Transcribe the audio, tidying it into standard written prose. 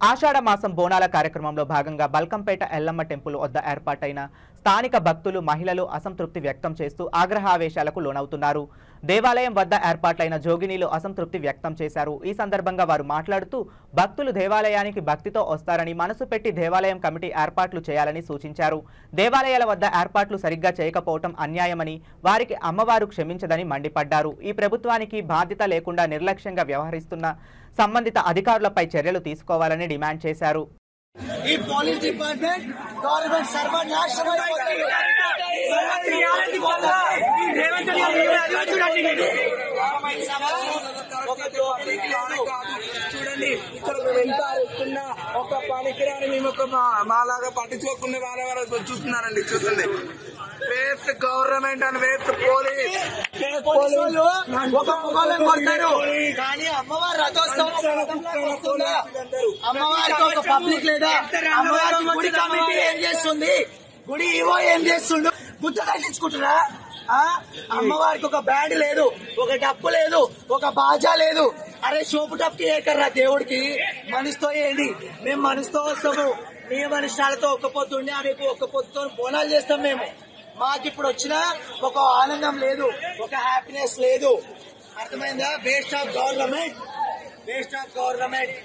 ఆషాఢ మాసం బోనాల కార్యక్రమంలో భాగంగా బల్కంపేట ఎల్లమ్మ టెంపుల్ వద్ద ఏర్పాటైన స్థానిక భక్తులు మహిళలు అసంతృప్తి వ్యక్తం చేస్తూ ఆగ్రహావేశాలకు లోనవుతున్నారు. దేవాలయం వద్ద ఏర్పాటైన జోగినీలు అసంతృప్తి వ్యక్తం చేశారు. ఈ సందర్భంగా వారు మాట్లాడుతూ భక్తులు దేవాలయానికి భక్తితో వస్తారని, మనసు పెట్టి దేవాలయం కమిటీ ఏర్పాట్లు చేయాలని సూచించారు. దేవాలయాల వద్ద ఏర్పాట్లు సరిగ్గా చేయకపోవటం అన్యాయమని, వారికి అమ్మవారు క్షమించదని మండిపడ్డారు. ఈ ప్రభుత్వానికి బాధ్యత లేకుండా నిర్లక్ష్యంగా వ్యవహరిస్తున్న సంబంధిత అధికారులపై చర్యలు తీసుకోవాలని డిమాండ్ చేశారు. ఈ పోలీస్ డిపార్ట్మెంట్ గవర్నమెంట్ సర్వనాశనం చూడండి. ఇక్కడ ఎంత వస్తున్నా ఒక పనికిరాని మేము ఒక మాలాగా పట్టించుకోకుండా వాళ్ళ చూస్తున్నారండి. చూస్తుంది waste government and waste police. ఒక మొగలను కొడతారు కానీ అమ్మవారి రథోత్సవం అమ్మవారికి ఒక పబ్లిక్ లేదా? అమ్మవారి గుడి కమిటీ ఏం చేస్తుంది? గుడి ఈవో ఏం చేస్తుండు? గుర్తు కట్టించుకుంటున్నా? అమ్మవారికి ఒక బ్యాండ్ లేదు, ఒక డప్పు లేదు, ఒక బాజా లేదు. అరే షోపు డప్పుకి ఏకర్రా దేవుడికి. మనిషితో ఏంటి? మేము మనిషితో వస్తాము. నియమ నిష్ఠాలతో ఒక్క పొద్దు ఉండి ఆమెకు ఒక్క పొద్దుతో బోనాలు చేస్తాం. మేము మాకు ఇప్పుడు వచ్చిన ఒక ఆనందం లేదు, ఒక హ్యాపీనెస్ లేదు. అర్థమైందా? Waste of government, waste of government.